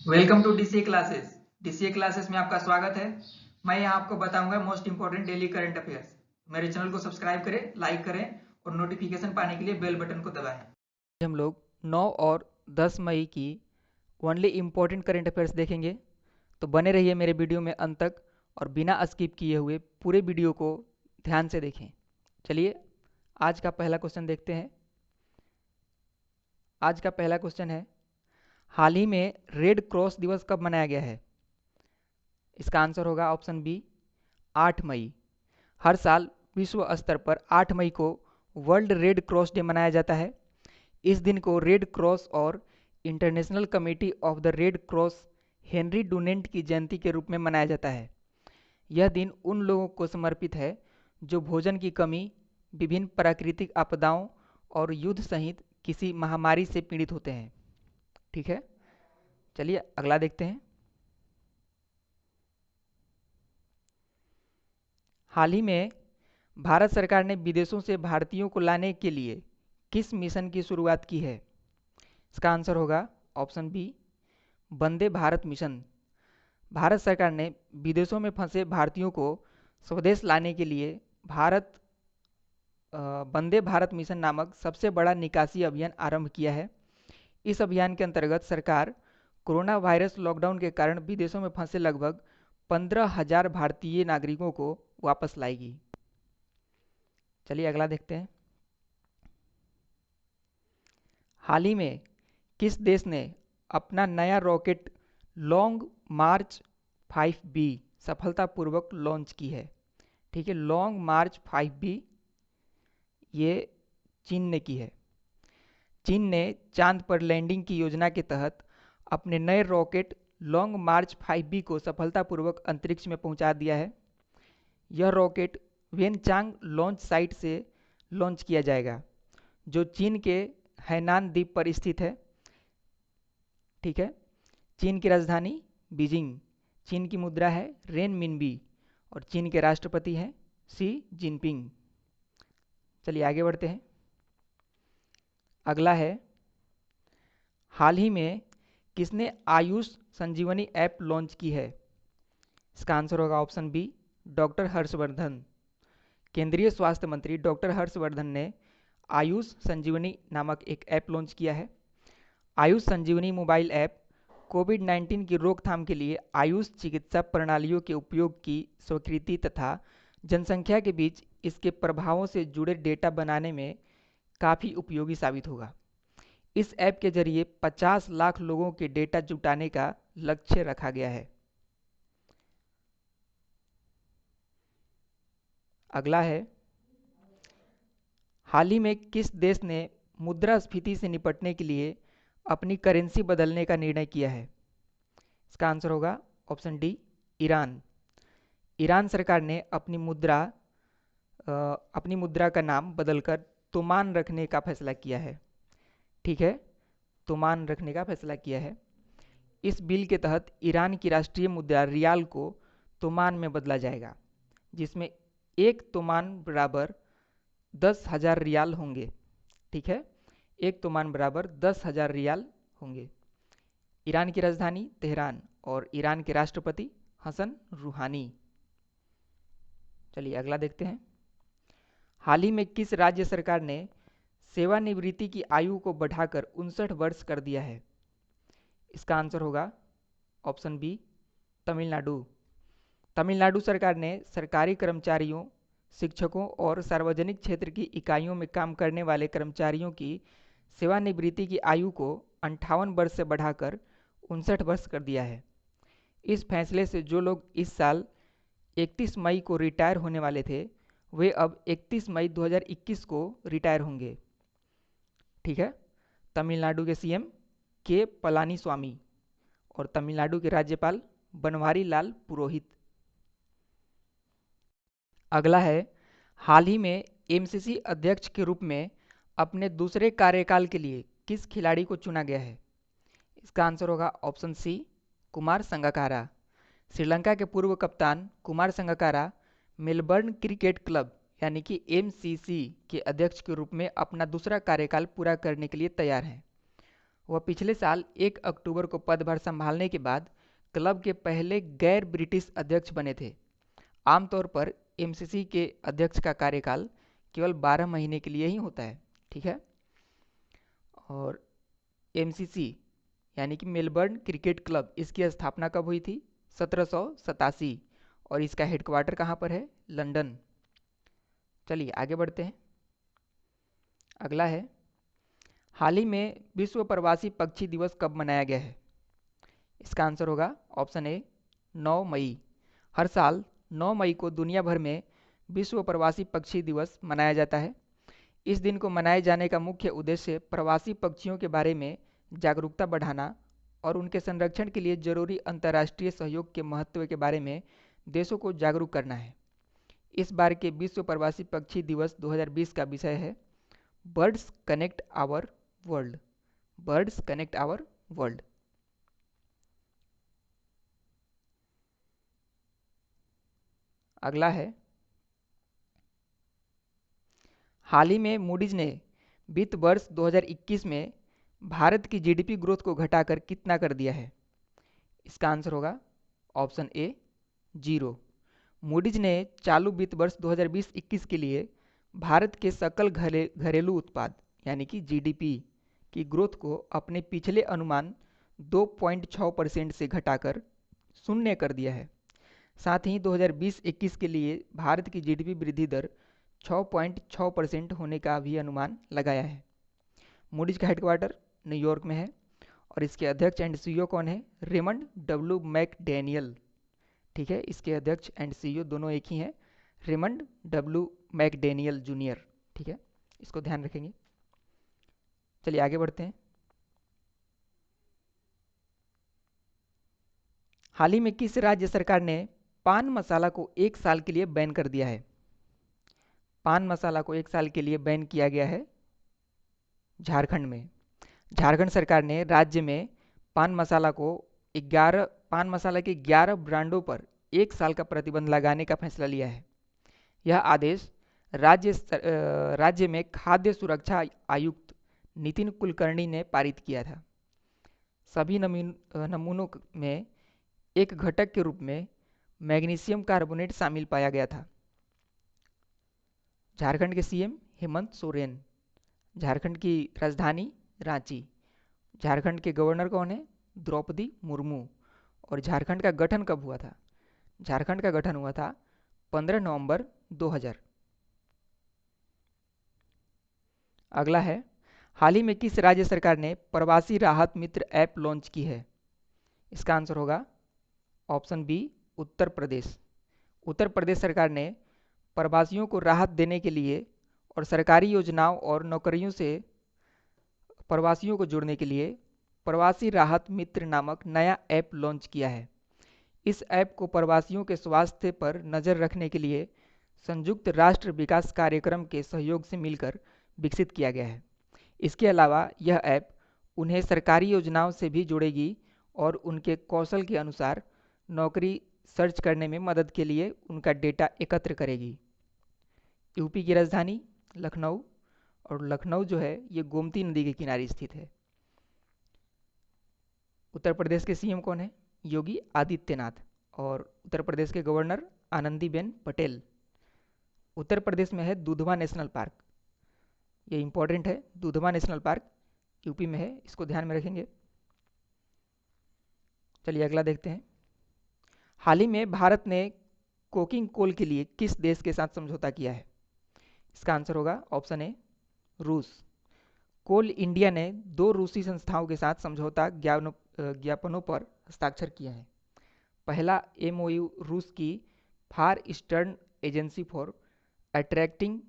Welcome to DCA classes. DCA classes में आपका स्वागत है। मैं यहाँ आपको बताऊंगा most important daily current affairs. मेरे चैनल को सब्सक्राइब करें, लाइक करें और नोटिफिकेशन पाने के लिए बेल बटन को दबाएं। हम लोग 9 और 10 मई की ओनली इम्पोर्टेंट करंट अफेयर्स देखेंगे। तो बने रहिए मेरे वीडियो में अंत तक और बिना स्किप किए हुए पूरे वीडियो को ध्यान से देखें। चलिए आज का पहला क्वेश्चन देखते हैं। आज का पहला क्वेश्चन है, हाल ही में रेड क्रॉस दिवस कब मनाया गया है? इसका आंसर होगा ऑप्शन बी 8 मई। हर साल विश्व स्तर पर 8 मई को वर्ल्ड रेड क्रॉस डे मनाया जाता है। इस दिन को रेड क्रॉस और international committee of the red cross Henry Dunant की जयंती के रूप में मनाया जाता है। यह दिन उन लोगों को समर्पित है जो भोजन की कमी, विभिन्न प्राकृतिक आपदाओं और युद्ध सहित किसी महामारी से पीड़ित होते हैं। ठीक है, चलिए अगला देखते हैं। हाल ही में भारत सरकार ने विदेशों से भारतीयों को लाने के लिए किस मिशन की शुरुआत की है? इसका आंसर होगा option B Vande Bharat mission. Bharat सरकार ने विदेशों में फंसे भारतीयों को स्वदेश लाने के लिए भारत वंदे भारत मिशन नामक सबसे बड़ा निकासी अभियान आरंभ किया है। इस अभियान के अंतर्गत सरकार कोरोना वायरस लॉकडाउन के कारण विदेशों में फंसे लगभग 15,000 भारतीय नागरिकों को वापस लाएगी। चलिए अगला देखते हैं। हाल ही में किस देश ने अपना नया रॉकेट लॉन्ग मार्च 5B सफलतापूर्वक लॉन्च की है? ठीक है, लॉन्ग मार्च 5B ये चीन ने की है। चीन ने चांद पर लैंडिंग की योजना के तहत अपने नए रॉकेट लॉन्ग मार्च 5B को सफलतापूर्वक अंतरिक्ष में पहुंचा दिया है। यह रॉकेट वेनचांग लॉन्च साइट से लॉन्च किया जाएगा, जो चीन के हैनान द्वीप पर स्थित है। ठीक है, चीन की राजधानी बीजिंग। चीन की मुद्रा है रेन मिनबी और चीन के राष्ट्रपति हैं शी जिनपिंग। चलिए आगे बढ़ते हैं। अगला है, हाल ही में किसने आयुष संजीवनी ऐप लॉन्च की है? इसका आंसर होगा ऑप्शन बी डॉक्टर हर्षवर्धन। केंद्रीय स्वास्थ्य मंत्री डॉक्टर हर्षवर्धन ने आयुष संजीवनी नामक एक ऐप लॉन्च किया है। आयुष संजीवनी मोबाइल ऐप कोविड-19 की रोकथाम के लिए आयुष चिकित्सा प्रणालियों के उपयोग की स्वीकृति तथा जनसंख्या के बीच इसके प्रभावों से जुड़े डेटा बनाने में काफ़ी उपयोगी साबित होगा। इस ऐप के जरिए 50 लाख लोगों के डेटा जुटाने का लक्ष्य रखा गया है। अगला है, हाल ही में किस देश ने मुद्रास्फीति से निपटने के लिए अपनी करेंसी बदलने का निर्णय किया है? इसका आंसर होगा ऑप्शन डी ईरान। ईरान सरकार ने अपनी मुद्रा का नाम बदलकर तुमान रखने का फैसला किया है। ठीक है, तुमान रखने का फैसला किया है। इस बिल के तहत ईरान की राष्ट्रीय मुद्रा रियाल को तुमान में बदला जाएगा, जिसमें एक तुमान बराबर 10,000 रियाल होंगे। ठीक है, एक तुमान बराबर 10,000 रियाल होंगे। ईरान की राजधानी तेहरान और ईरान के राष्ट्रपति हसन रूहानी। चलिए अगला देखते हैं। हाल ही में किस राज्य सरकार ने सेवानिवृत्ति की आयु को बढ़ाकर 59 वर्ष कर दिया है? इसका आंसर होगा ऑप्शन बी तमिलनाडु। तमिलनाडु सरकार ने सरकारी कर्मचारियों, शिक्षकों और सार्वजनिक क्षेत्र की इकाइयों में काम करने वाले कर्मचारियों की सेवानिवृत्ति की आयु को 58 वर्ष से बढ़ाकर 59 वर्ष कर दिया है। इस फैसले से जो लोग इस साल 31 मई को रिटायर होने वाले थे, वे अब 31 मई 2021 को रिटायर होंगे। ठीक है, तमिलनाडु के सीएम के पलानीस्वामी और तमिलनाडु के राज्यपाल बनवारी लाल पुरोहित। अगला है, हाल ही में एमसीसी अध्यक्ष के रूप में अपने दूसरे कार्यकाल के लिए किस खिलाड़ी को चुना गया है? इसका आंसर होगा ऑप्शन सी कुमार संगकारा। श्रीलंका के पूर्व कप्तान Kumar Sangakkara Melbourne cricket club यानी कि एमसीसी के अध्यक्ष के रूप में अपना दूसरा कार्यकाल पूरा करने के लिए तैयार हैं। वह पिछले साल 1 अक्टूबर को पदभार संभालने के बाद क्लब के पहले गैर ब्रिटिश अध्यक्ष बने थे। आमतौर पर एमसीसी के अध्यक्ष का कार्यकाल केवल 12 महीने के लिए ही होता है। ठीक है। और एमसीसी यानी कि मेलबर्न क्रिकेट क्लब, इसकी स्थापना कब हुई थी? 1787। और इसका हेडक्वार्टर कहाँ पर है? लंदन। चलिए आगे बढ़ते हैं। अगला है, हाल ही में विश्व प्रवासी पक्षी दिवस कब मनाया गया है? इसका आंसर होगा ऑप्शन ए 9 मई। हर साल 9 मई को दुनिया भर में विश्व प्रवासी पक्षी दिवस मनाया जाता है। इस दिन को मनाए जाने का मुख्य उद्देश्य प्रवासी पक्षियों के बारे में जागरूकता बढ़ाना और उनके संरक्षण के लिए जरूरी अंतर्राष्ट्रीय सहयोग के महत्व के बारे में देशों को जागरूक करना है। इस बार के विश्व प्रवासी पक्षी दिवस 2020 का विषय है birds connect our world. Birds connect our world. अगला है, हाल ही में मूडीज ने वित्त वर्ष 2021 में भारत की जीडीपी ग्रोथ को घटाकर कितना कर दिया है? इसका आंसर होगा ऑप्शन ए 0। मूडीज ने चालू वित्त वर्ष 2020-21 के लिए भारत के सकल घरेलू उत्पाद यानी कि जीडीपी की ग्रोथ को अपने पिछले अनुमान 2.6% से घटाकर 0 कर दिया है। साथ ही 2020-21 के लिए भारत की जीडीपी वृद्धि दर 6.6% होने का भी अनुमान लगाया है। मूडीज का हेडक्वार्टर न्यूयॉर्क में है और इसके अध्यक्ष एंड सीईओ कौन है? Raymond W McDaniel. ठीक है, इसके अध्यक्ष एंड सीईओ दोनों एक ही हैं, रेमंड डब्ल्यू मैकडैनियल जूनियर। ठीक है, इसको ध्यान रखेंगे। चलिए आगे बढ़ते हैं। हाल ही में किस राज्य सरकार ने पान मसाला को 1 साल के लिए बैन कर दिया है? पान मसाला को 1 साल के लिए बैन किया गया है झारखंड में। झारखंड सरकार ने राज्य में पान मसाला के 11 ब्रांडों पर 1 साल का प्रतिबंध लगाने का फैसला लिया है। यह आदेश राज्य में खाद्य सुरक्षा आयुक्त नितिन कुलकर्णी ने पारित किया था। सभी नमूनों में एक घटक के रूप में मैग्नीशियम कार्बोनेट शामिल पाया गया था। झारखंड के सीएम हेमंत सोरेन। झारखंड की राजधानी रांची। झारखंड के गवर्नर कौन है? द्रौपदी मुर्मू। और झारखंड का गठन कब हुआ था? झारखंड का गठन हुआ था 15 नवंबर 2000। अगला है, हाल ही में किस राज्य सरकार ने प्रवासी राहत मित्र ऐप लॉन्च की है? इसका आंसर होगा ऑप्शन बी उत्तर प्रदेश। उत्तर प्रदेश सरकार ने प्रवासियों को राहत देने के लिए और सरकारी योजनाओं और नौकरियों से प्रवासियों को जोड़ने के लिए प्रवासी राहत मित्र नामक नया ऐप लॉन्च किया है। इस ऐप को प्रवासियों के स्वास्थ्य पर नज़र रखने के लिए संयुक्त राष्ट्र विकास कार्यक्रम के सहयोग से मिलकर विकसित किया गया है। इसके अलावा यह ऐप उन्हें सरकारी योजनाओं से भी जोड़ेगी और उनके कौशल के अनुसार नौकरी सर्च करने में मदद के लिए उनका डेटा एकत्र करेगी। यूपी की राजधानी लखनऊ, और लखनऊ जो है ये गोमती नदी के किनारे स्थित है। उत्तर प्रदेश के सीएम कौन है? योगी आदित्यनाथ। और उत्तर प्रदेश के गवर्नर आनंदीबेन पटेल। उत्तर प्रदेश में है दुधवा नेशनल पार्क, ये इंपॉर्टेंट है। दुधवा नेशनल पार्क यूपी में है, इसको ध्यान में रखेंगे। चलिए अगला देखते हैं। हाल ही में भारत ने कोकिंग कोल के लिए किस देश के साथ समझौता किया है? इसका आंसर होगा ऑप्शन ए रूस। कोल इंडिया ने 2 रूसी संस्थाओं के साथ समझौता ज्ञापनों पर हस्ताक्षर किए हैं। पहला एमओयू रूस की far eastern agency for attracting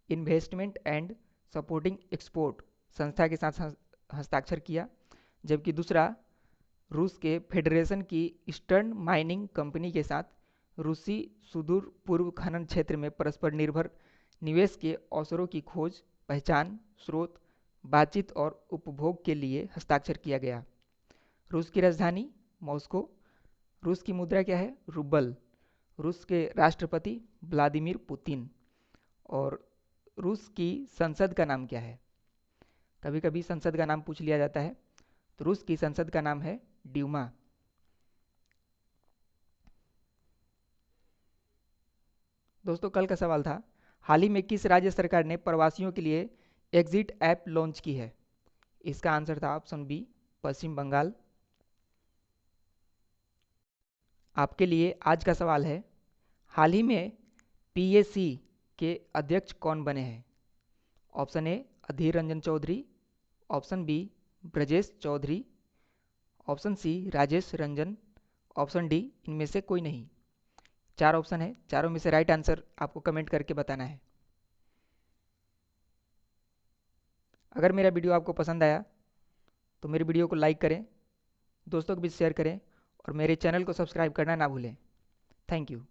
investment and supporting export संस्था के साथ हस्ताक्षर किया, जबकि दूसरा रूस के फेडरेशन की ईस्टर्न माइनिंग कंपनी के साथ रूसी सुदूर पूर्व खनन क्षेत्र में परस्पर निर्भर निवेश के अवसरों की खोज, पहचान, स्रोत, बातचीत और उपभोग के लिए हस्ताक्षर किया गया। रूस की राजधानी मॉस्को। रूस की मुद्रा क्या है? रूबल। रूस के राष्ट्रपति व्लादिमीर पुतिन। और रूस की संसद का नाम क्या है? कभी कभी संसद का नाम पूछ लिया जाता है। तो रूस की संसद का नाम है ड्यूमा। दोस्तों कल का सवाल था, हाल ही में किस राज्य सरकार ने प्रवासियों के लिए एग्जिट ऐप लॉन्च की है? इसका आंसर था ऑप्शन बी, पश्चिम बंगाल। आपके लिए आज का सवाल है, हाल ही में पीएसी के अध्यक्ष कौन बने हैं? Option A Adhir Ranjan Chaudhary, option B Brajesh Chaudhary, option C Rajesh Ranjan, option D इनमें से कोई नहीं। 4 ऑप्शन है, चारों में से राइट आंसर आपको कमेंट करके बताना है। अगर मेरा वीडियो आपको पसंद आया तो मेरे वीडियो को लाइक करें, दोस्तों को भी शेयर करें और मेरे चैनल को सब्सक्राइब करना ना भूलें। Thank you.